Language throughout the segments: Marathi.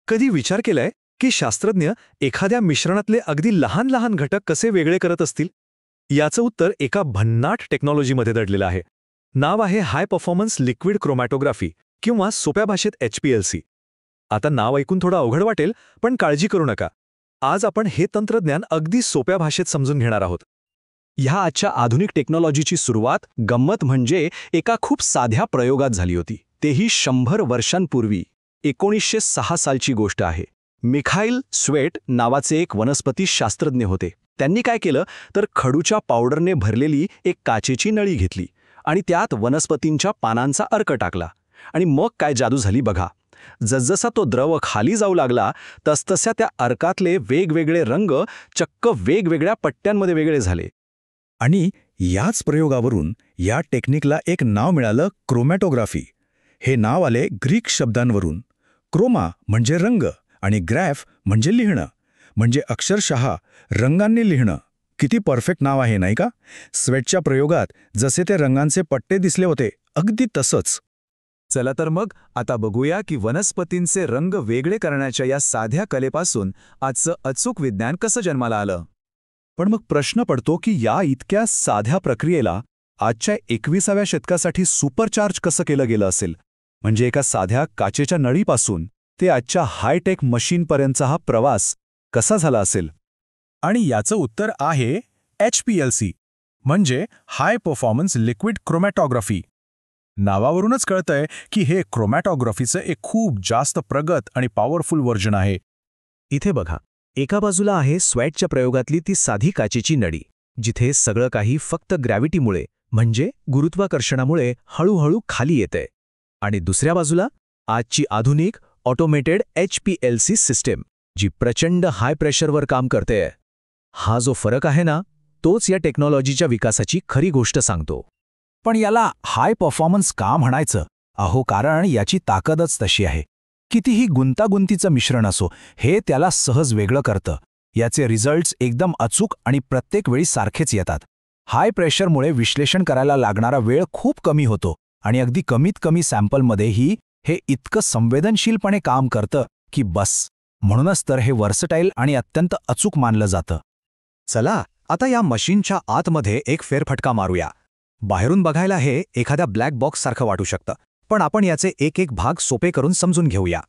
कधी विचार केलाय की शास्त्रज्ञ एखाद्या मिश्रणातले अगदी लहान लहान घटक कसे वेगळे करत असतील? याचं उत्तर एका भन्नाट टेक्नॉलॉजीमध्ये दडलेलं आहे. नाव आहे हाय परफॉर्मन्स लिक्विड क्रोमॅटोग्राफी किंवा सोप्या भाषेत HPLC. आता नाव ऐकून थोडं अवघड वाटेल, पण काळजी करू नका. आज आपण हे तंत्रज्ञान अगदी सोप्या भाषेत समजून घेणार आहोत. ह्या आजच्या आधुनिक टेक्नॉलॉजीची सुरुवात गंमत म्हणजे एका खूप साध्या प्रयोगात झाली होती. तेही 100 वर्षांपूर्वी. 1906 सालची गोष्ट आहे. मिखाईल स्वेट नावाचे एक वनस्पती शास्त्रज्ञ होते. त्यांनी काय केलं तर खडूच्या पावडरने भरलेली एक काचेची नळी घेतली आणि त्यात वनस्पतींच्या पानांचा अर्क टाकला. आणि मग काय जादू झाली बघा. जसजसा तो द्रव खाली जाऊ लागला तसतशा त्या अर्कातले वेगवेगळे रंग चक्क वेगवेगळ्या पट्ट्यांमध्ये वेगळे झाले. आणि याच प्रयोगावरून या टेक्निकला एक नाव मिळालं, क्रोमॅटोग्राफी. हे नाव आले ग्रीक शब्दांवरून. क्रोमा म्हणजे रंग आणि ग्रॅफ म्हणजे लिहिणं, म्हणजे अक्षरशः रंगांनी लिहिणं. किती परफेक्ट नाव आहे नाही का? स्वेटच्या प्रयोगात जसे ते रंगांचे पट्टे दिसले होते अगदी तसंच. चला तर मग आता बघूया की वनस्पतींचे रंग वेगळे करण्याच्या या साध्या कलेपासून आजचं अचूक विज्ञान कसं जन्माला आलं. पण मग प्रश्न पडतो की या इतक्या साध्या प्रक्रियेला आजच्या 21व्या शतकासाठी सुपरचार्ज कसं केलं गेलं असेल? म्हणजे एका साध्या काचेच्या नळीपासून ते आजच्या हायटेक मशीनपर्यंतचा हा प्रवास कसा झाला असेल? आणि याचं उत्तर आहे HPLC, म्हणजे हाय परफॉर्मन्स लिक्विड क्रोमॅटोग्राफी. नावावरूनच कळतंय की हे क्रोमॅटोग्राफीचं एक खूप जास्त प्रगत आणि पॉवरफुल व्हर्जन आहे. इथे बघा, एका बाजूला आहे स्वेटच्या प्रयोगातली ती साधी काचेची नळी, जिथे सगळं काही फक्त ग्रॅव्हिटीमुळे म्हणजे गुरुत्वाकर्षणामुळे हळूहळू खाली येतंय. आणि दुसऱ्या बाजूला आजची आधुनिक ऑटोमेटेड HPLC सिस्टीम, जी प्रचंड हाय प्रेशरवर काम करते. हा जो फरक आहे ना, तोच या टेक्नॉलॉजीच्या विकासाची खरी गोष्ट सांगतो. पण याला हाय परफॉर्मन्स का म्हणायचं? अहो, कारण याची ताकदच तशी आहे. कितीही गुंतागुंतीचं मिश्रण असो, हे त्याला सहज वेगळं करतं. याचे रिझल्ट्स एकदम अचूक आणि प्रत्येक वेळी सारखेच येतात. हाय प्रेशरमुळे विश्लेषण करायला लागणारा वेळ खूप कमी होतो आणि अगदी कमीत कमी सॅम्पलमध्येही हे इतकं संवेदनशीलपणे काम करतं की बस. म्हणूनच तर हे वर्सटाईल आणि अत्यंत अचूक मानलं जातं. चला आता या मशीनच्या आतमध्ये एक फेरफटका मारूया. बाहेरून बघायला हे एखाद्या ब्लॅक बॉक्ससारखं वाटू शकतं, पण आपण याचे एक एक भाग सोपे करून समजून घेऊया.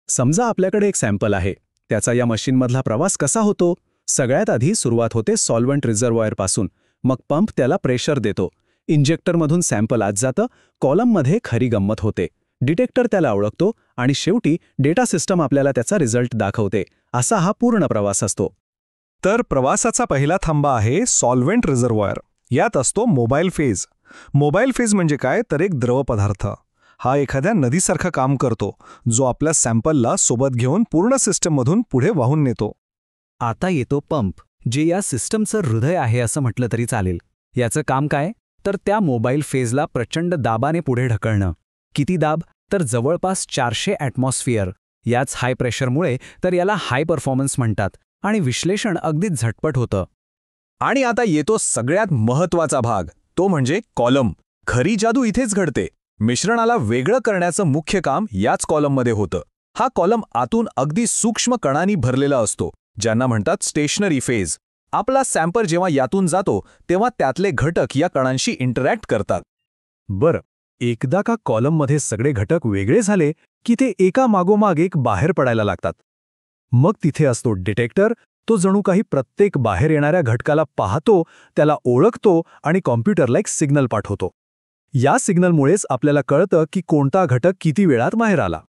समजा आपल्याकडे एक सॅम्पल आहे. त्याचा या मशीनमधला प्रवास कसा होतो? सगळ्यात आधी सुरुवात होते सॉल्व्हंट रिझर्व्हॉयरपासून. मग पंप त्याला प्रेशर देतो. इंजेक्टरमधून सॅम्पल आत जातं. कॉलममध्ये खरी गंमत होते. डिटेक्टर त्याला ओळखतो आणि शेवटी डेटा सिस्टम आपल्याला त्याचा रिझल्ट दाखवते. असा हा पूर्ण प्रवास असतो. तर प्रवासाचा पहिला थांबा आहे सॉल्व्हेंट रिझर्व्हॉयर. यात असतो मोबाईल फेज. मोबाईल फेज म्हणजे काय तर एक द्रव पदार्थ. हा एखाद्या नदीसारखा काम करतो, जो आपल्या सॅम्पलला सोबत घेऊन पूर्ण सिस्टममधून पुढे वाहून नेतो. आता येतो पंप, जे या सिस्टमचं हृदय आहे असं म्हटलं तरी चालेल. याचं काम काय तर त्या मोबाईल फेजला प्रचंड दाबाने पुढे ढकलणं. किती दाब तर जवळपास 400 ॲटमॉस्फिअर. याच हाय प्रेशरमुळे तर याला हाय परफॉर्मन्स म्हणतात आणि विश्लेषण अगदीच झटपट होतं. आणि आता येतो सगळ्यात महत्त्वाचा भाग, तो म्हणजे कॉलम. खरी जादू इथेच घडते. मिश्रणाला वेगळं करण्याचं मुख्य काम याच कॉलममध्ये होतं. हा कॉलम आतून अगदी सूक्ष्म कणांनी भरलेला असतो, ज्यांना म्हणतात स्टेशनरी फेज. आपला सॅम्पल जेव्हा यातून जातो तेव्हा त्यातले घटक या कणांशी इंटरॅक्ट करतात. बरं, एकदा का कॉलममध्ये सगळे घटक वेगळे झाले की ते एका मागोमाग एक बाहेर पडायला लागतात. मग तिथे असतो डिटेक्टर. तो जणू काही प्रत्येक बाहेर येणाऱ्या घटकाला पाहतो, त्याला ओळखतो आणि कॉम्प्युटरला एक सिग्नल पाठवतो. या सिग्नलमुळेच आपल्याला कळतं की कोणता घटक किती वेळात बाहेर आला.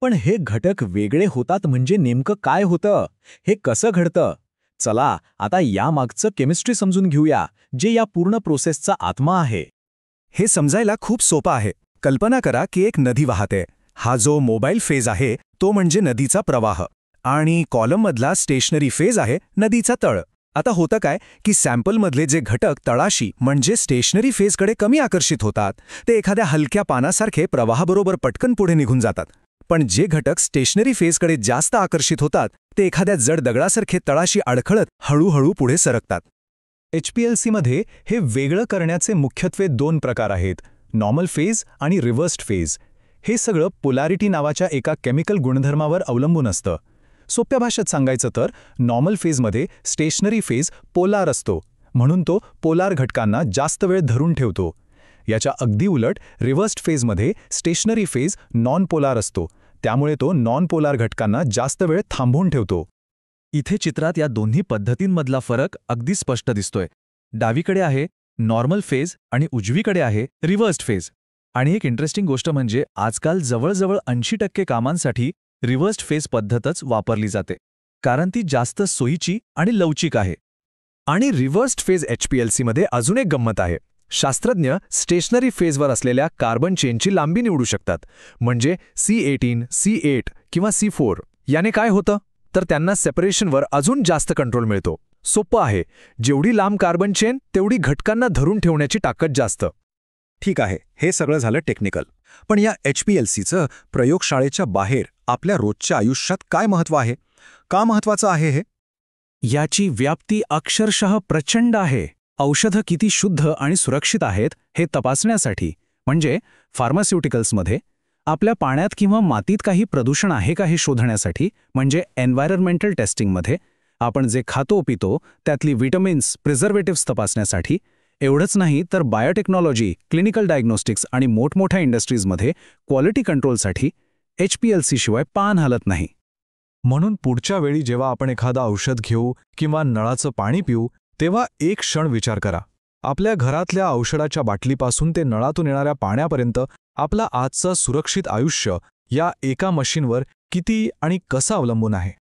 पण हे घटक वेगळे होतात म्हणजे नेमकं काय होतं? हे कसं घडतं? चला आता यामागचं केमिस्ट्री समजून घेऊया, जे या पूर्ण प्रोसेसचा आत्मा आहे. हे समजायला खूप सोपं आहे. कल्पना करा की एक नदी वाहते. हा जो मोबाईल फेज आहे तो म्हणजे नदीचा प्रवाह आणि कॉलममधला स्टेशनरी फेज आहे नदीचा तळ. आता होतं काय की सॅम्पलमधले जे घटक तळाशी म्हणजे स्टेशनरी फेजकडे कमी आकर्षित होतात, ते एखाद्या हलक्या पानासारखे प्रवाहाबरोबर पटकन पुढे निघून जातात. पण जे घटक स्टेशनरी फेजकडे जास्त आकर्षित होतात, ते एखाद्या जड दगडासारखे तळाशी अडखळत हळूहळू पुढे सरकतात. HPLCमध्ये हे वेगळं करण्याचे मुख्यत्वे 2 प्रकार आहेत, नॉर्मल फेज आणि रिव्हर्स्ड फेज. हे सगळं पोलॅरिटी नावाच्या एका केमिकल गुणधर्मावर अवलंबून असतं. सोप्या भाषेत सांगायचं तर नॉर्मल फेजमध्ये स्टेशनरी फेज पोलार असतो, म्हणून तो पोलार घटकांना जास्त वेळ धरून ठेवतो. याच्या अगदी उलट रिव्हर्स्ड फेजमध्ये स्टेशनरी फेज नॉन पोलार असतो, त्यामुळे तो नॉन पोलार घटकांना जास्त वेळ थांबवून ठेवतो. इथे चित्रात या दोन्ही पद्धतींमधला फरक अगदी स्पष्ट दिसतोय. डावीकडे आहे नॉर्मल फेज आणि उजवीकडे आहे रिव्हर्स्ड फेज. आणि एक इंटरेस्टिंग गोष्ट म्हणजे आजकाल जवळजवळ 80% कामांसाठी रिव्हर्स्ड फेज पद्धतच वापरली जाते, कारण ती जास्त सोयीची आणि लवचिक आहे. आणि रिव्हर्स्ड फेज HPLCमध्ये अजून एक गंमत आहे. शास्त्रज्ञ स्टेशनरी फेजवर असलेल्या कार्बन चेनची लांबी निवडू शकतात. म्हणजे C18, C8 किंवा C4. याने काय होतं तर त्यांना सेपरेशनवर अजून जास्त कंट्रोल मिळतो. सोपं आहे, जेवढी लांब कार्बन चेन तेवढी घटकांना धरून ठेवण्याची ताकद जास्त. ठीक आहे, हे सगळं झालं टेक्निकल. पण या HPLCचं प्रयोगशाळेच्या बाहेर आपल्या रोजच्या आयुष्यात काय महत्त्व आहे? का महत्त्वाचं आहे हे? याची व्याप्ती अक्षरशः प्रचंड आहे. औषधं किती शुद्ध आणि सुरक्षित आहेत हे तपासण्यासाठी, म्हणजे फार्मास्युटिकल्समध्ये, आपल्या पाण्यात किंवा मातीत काही प्रदूषण आहे का हे शोधण्यासाठी, म्हणजे एन्व्हायरमेंटल टेस्टिंगमध्ये, आपण जे खातो पितो त्यातली विटामिन्स, प्रिझर्वेटिव्स तपासण्यासाठी. एवढंच नाही तर बायोटेक्नॉलॉजी, क्लिनिकल डायग्नोस्टिक्स आणि मोठमोठ्या इंडस्ट्रीजमध्ये क्वालिटी कंट्रोलसाठी HPLC शिवाय पान हलत नाही. म्हणून पुढच्या वेळी जेव्हा आपण एखादं औषध घेऊ किंवा नळाचं पाणी पिऊ, तेव्हा एक क्षण विचार करा. आपल्या घरातल्या औषधाच्या बाटलीपासून ते नळातून येणाऱ्या पाण्यापर्यंत आपलं आजचं सुरक्षित आयुष्य या एका मशीनवर किती आणि कसं अवलंबून आहे.